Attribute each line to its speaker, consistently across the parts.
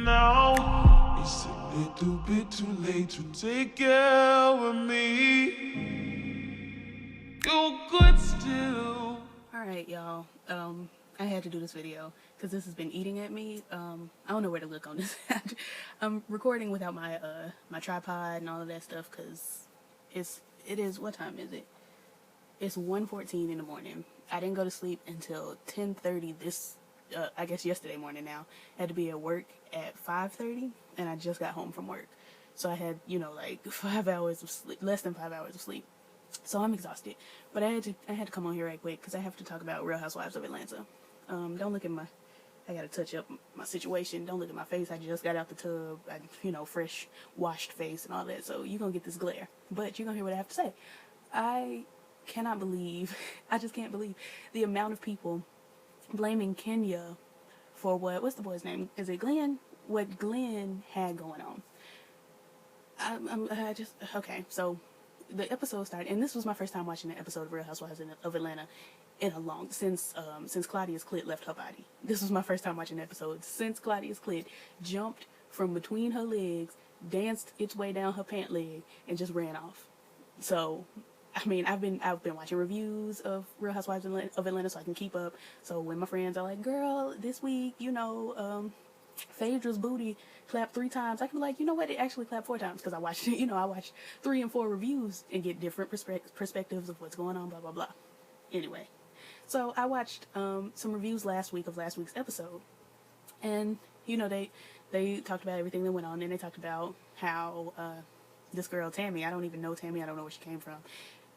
Speaker 1: now. It's a little bit too late to take care of me. You could still.
Speaker 2: Alright, y'all. I had to do this video because this has been eating at me. I don't know where to look on this. I'm recording without my my tripod and all of that stuff because it is, what time is it? It's 1:14 in the morning. I didn't go to sleep until 10:30 this, I guess yesterday morning now. I had to be at work at 5:30 and I just got home from work. So I had, you know, like 5 hours of sleep, less than 5 hours of sleep. So I'm exhausted. But I had to come on here right quick because I have to talk about Real Housewives of Atlanta. Don't look at I gotta touch up my situation. Don't look at my face. I just got out the tub. You know, fresh washed face and all that. So you're gonna get this glare. But you're gonna hear what I have to say. I cannot believe, I just can't believe the amount of people blaming Kenya for what's the boy's name? Is it Glenn? What Glenn had going on. Okay, so the episode started, and this was my first time watching an episode of Real Housewives of Atlanta in a long, since Claudia's clit left her body. This was my first time watching an episode since Claudia's clit jumped from between her legs, danced its way down her pant leg, and just ran off. So, I mean, I've been watching reviews of Real Housewives of Atlanta so I can keep up. So when my friends are like, girl, this week, you know, Phaedra's booty clapped 3 times, I can be like, you know what, it actually clapped 4 times because I watched, you know, I watched 3 and 4 reviews and get different perspectives of what's going on, blah, blah, blah. Anyway, so I watched some reviews last week of last week's episode, and, you know, they talked about everything that went on, and they talked about how this girl, Tammy, I don't even know Tammy, I don't know where she came from,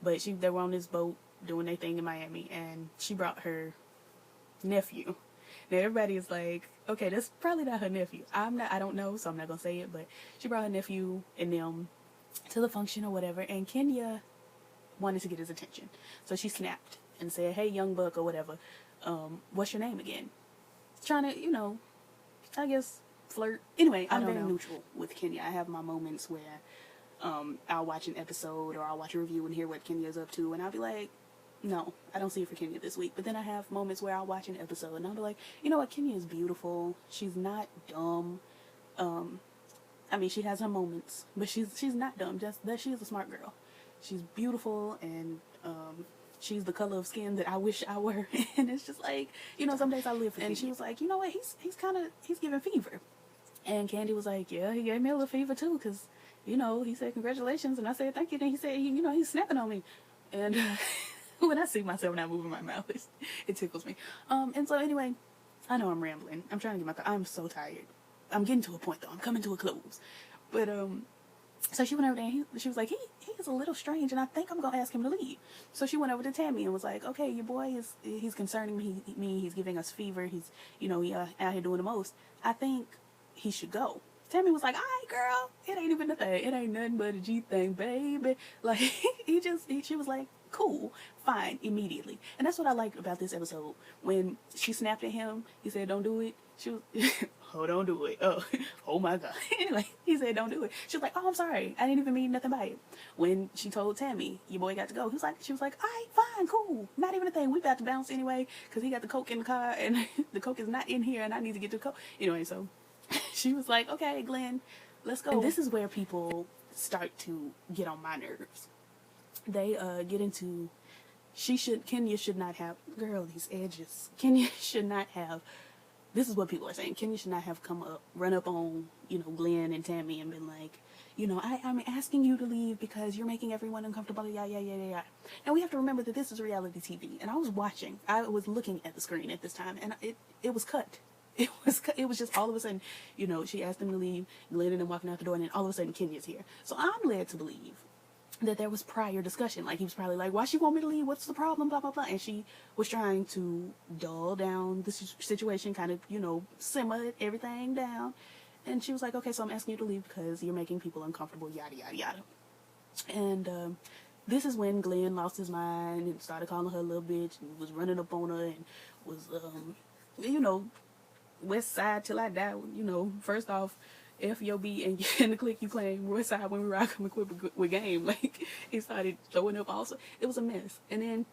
Speaker 2: but they were on this boat doing their thing in Miami, and she brought her nephew. Now everybody is like, okay, that's probably not her nephew. I don't know, so I'm not gonna say it, but she brought her nephew and them to the function or whatever, and Kenya wanted to get his attention. So she snapped and said, hey, young buck or whatever, what's your name again? Trying to, you know, I guess flirt. Anyway, I'm very neutral with Kenya. I have my moments where I'll watch an episode or I'll watch a review and hear what Kenya's up to, and I'll be like, no, I don't see it for Kenya this week. But then I have moments where I'll watch an episode and I'll be like, you know what, Kenya is beautiful. She's not dumb. I mean, she has her moments, but she's not dumb. Just that she's a smart girl. She's beautiful, and she's the color of skin that I wish I were. And it's just like, you know, some days I live for Kenya. And she was like, you know what, he's giving fever. And Candy was like, yeah, he gave me a little fever too, because, you know, he said congratulations, and I said thank you. Then he said, you know, he's snapping on me, and when I see myself not moving my mouth, it tickles me. And so anyway, I know I'm rambling. I'm trying to get my thought. I'm so tired. I'm getting to a point though. I'm coming to a close. But so she went over there and she was like, he is a little strange, and I think I'm gonna ask him to leave. So she went over to Tammy and was like, okay, your boy he's concerning me. He's giving us fever. He's, you know, he out here doing the most. I think he should go. Tammy was like, all right, girl, it ain't even a thing. It ain't nothing but a G thing, baby. Like, she was like, cool, fine, immediately. And that's what I liked about this episode. When she snapped at him, he said, don't do it. She was, oh, don't do it. Oh my God. Anyway, he said, don't do it. She was like, oh, I'm sorry. I didn't even mean nothing by it. When she told Tammy, your boy got to go, she was like, all right, fine, cool. Not even a thing. We about to bounce anyway, because he got the Coke in the car, and the Coke is not in here, and I need to get the Coke. Anyway, so she was like, okay, Glenn, let's go. And this is where people start to get on my nerves. They get into, Kenya should not have, girl, these edges. Kenya should not have, this is what people are saying, Kenya should not have run up on, you know, Glenn and Tammy and been like, you know, I'm asking you to leave because you're making everyone uncomfortable, yeah. And we have to remember that this is reality TV. And I was looking at the screen at this time, and it was cut. It was just all of a sudden, you know, she asked him to leave, Glenn and them walking out the door, and then all of a sudden Kenya's here. So I'm led to believe that there was prior discussion. Like, he was probably like, why she want me to leave? What's the problem? Blah, blah, blah. And she was trying to dull down the situation, kind of, you know, simmer everything down. And she was like, okay, so I'm asking you to leave because you're making people uncomfortable, yada, yada, yada. And this is when Glenn lost his mind and started calling her a little bitch and was running up on her and was, you know, West Side till I die, you know, first off, F.O.B. and the clique you claim, West Side when we rock them equipped with game. Like, he started throwing up also. It was a mess. And then,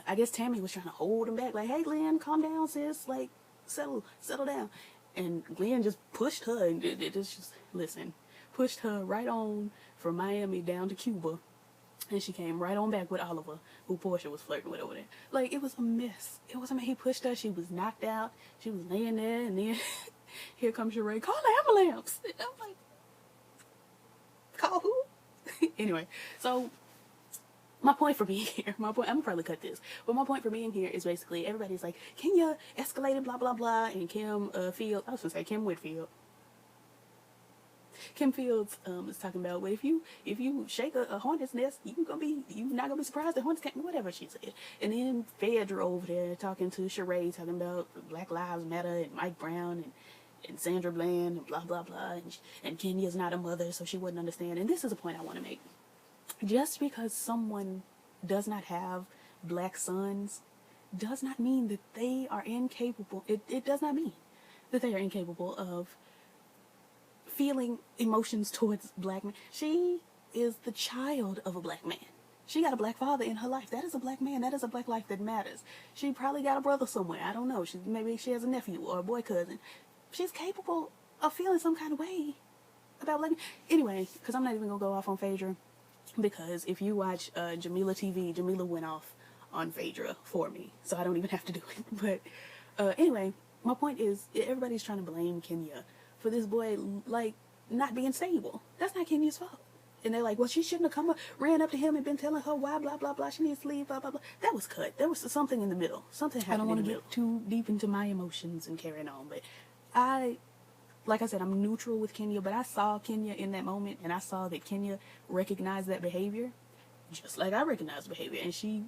Speaker 2: I guess Tammy was trying to hold him back. Like, hey, Glenn, calm down, sis. Like, settle down. And Glenn just pushed her, and it's just, listen, pushed her right on from Miami down to Cuba. And she came right on back with Oliver, who Portia was flirting with over there. Like, it was a mess. It was a mess. He pushed her. She was knocked out. She was laying there, and then here comes Sheree. Call the ambulance. And I'm like, call who? Anyway, so my point for being here, I'm gonna probably cut this, but my point for being here is basically everybody's like, Kenya escalated, blah, blah, blah, and Kim Fields, I was gonna say Kim Whitfield. Kim Fields is talking about, well, if you shake a hornet's nest, you're not gonna be surprised that hornets can't, whatever she said. And then Phaedra over there talking to Sheree, talking about Black Lives Matter and Mike Brown and Sandra Bland and blah, blah, blah. And Kenya's not a mother, so she wouldn't understand. And this is a point I want to make. Just because someone does not have black sons does not mean that they are incapable. It does not mean that they are incapable of feeling emotions towards black men. She is the child of a black man. She got a black father in her life. That is a black man. That is a black life that matters. She probably got a brother somewhere. I don't know. Maybe she has a nephew or a boy cousin. She's capable of feeling some kind of way about black men. Anyway, because I'm not even going to go off on Phaedra. Because if you watch Jamila TV, Jamila went off on Phaedra for me. So I don't even have to do it. But anyway, my point is, everybody's trying to blame Kenya for this boy, like, not being stable. That's not Kenya's fault. And they're like, well, she shouldn't have ran up to him and been telling her why, blah, blah, blah, she needs to leave, blah, blah, blah. That was cut. There was something in the middle. Something happened. I don't want to get too deep into my emotions and carrying on. But like I said, I'm neutral with Kenya, but I saw Kenya in that moment, and I saw that Kenya recognized that behavior, just like I recognized behavior, and she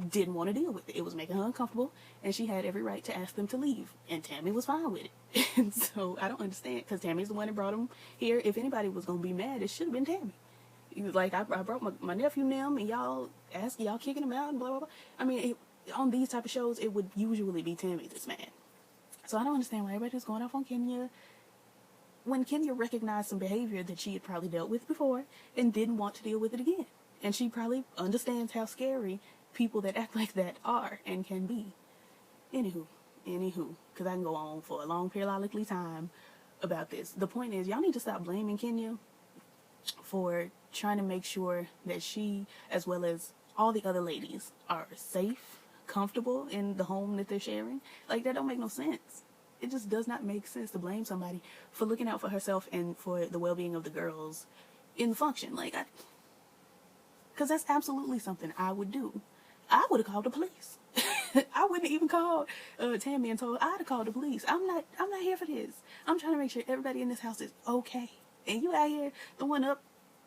Speaker 2: didn't want to deal with it. It was making her uncomfortable, and she had every right to ask them to leave, and Tammy was fine with it. And so I don't understand, because Tammy's the one that brought him here. If anybody was going to be mad, it should have been Tammy. He was like, I brought my nephew Nim, and y'all kicking him out, and blah, blah, blah. I mean, on these type of shows, it would usually be Tammy that's mad. So I don't understand why everybody's going off on Kenya, when Kenya recognized some behavior that she had probably dealt with before and didn't want to deal with it again. And she probably understands how scary people that act like that are and can be. Anywho, because I can go on for a long periodically time about this. The point is, y'all need to stop blaming Kenya for trying to make sure that she, as well as all the other ladies, are safe, comfortable in the home that they're sharing. Like, that don't make no sense. It just does not make sense to blame somebody for looking out for herself and for the well-being of the girls in the function. Like, because that's absolutely something I would do. I would have called the police. I wouldn't even call Tammy and told I'd have called the police. I'm not here for this. I'm trying to make sure everybody in this house is okay. And you out here throwing up,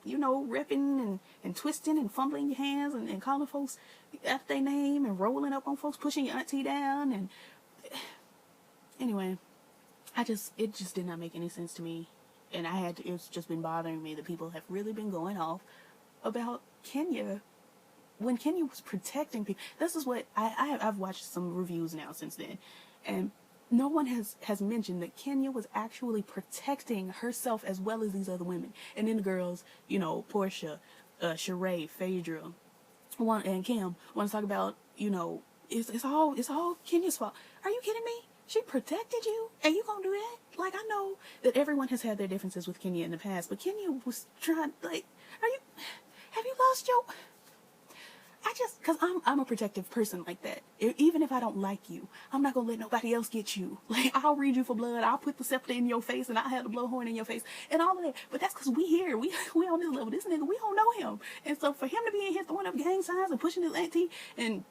Speaker 2: repping and twisting and fumbling your hands and calling folks after their name and rolling up on folks, pushing your auntie down and. Anyway, it just did not make any sense to me. And it's just been bothering me that people have really been going off about Kenya when Kenya was protecting people. This is what I've watched some reviews now since then. And no one has mentioned that Kenya was actually protecting herself as well as these other women. And then the girls, Portia, Sheree, Phaedra, and Kim want to talk about, it's all Kenya's fault. Are you kidding me? She protected you, and you gonna do that? Like, I know that everyone has had their differences with Kenya in the past, but Kenya was trying, like, have you lost your, cause I'm a protective person like that. Even if I don't like you, I'm not gonna let nobody else get you. Like, I'll read you for blood, I'll put the scepter in your face, and I'll have the blowhorn in your face, and all of that. But that's cause we here, we on this level. This nigga, we don't know him. And so for him to be in here throwing up gang signs and pushing his auntie, and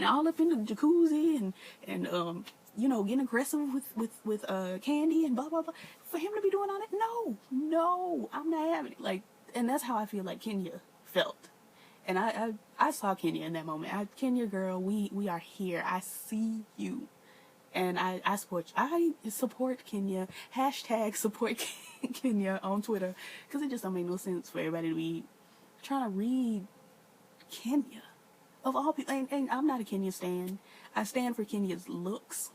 Speaker 2: all up in the jacuzzi, and getting aggressive with Candy and blah, blah, blah. For him to be doing all that, no, I'm not having it. Like, and that's how I feel like Kenya felt. And I saw Kenya in that moment. Kenya, girl, we are here. I see you. And I support Kenya. # support Kenya on Twitter. Because it just don't make no sense for everybody to be trying to read Kenya. Of all people, and I'm not a Kenya stan. I stand for Kenya's looks.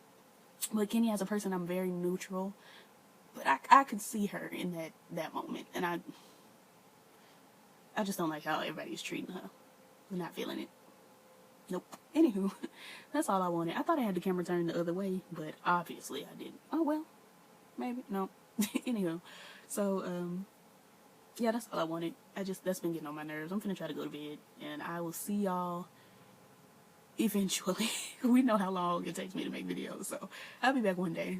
Speaker 2: But Kenya as a person, I'm very neutral. But I could see her in that moment. And I just don't like how everybody's treating her. I'm not feeling it. Nope. Anywho, that's all I wanted. I thought I had the camera turned the other way, but obviously I didn't. Oh well. maybe, no. Anywho, so, yeah, that's all I wanted. That's been getting on my nerves. I'm finna try to go to bed, and I will see y'all eventually. We know how long it takes me to make videos, so I'll be back one day.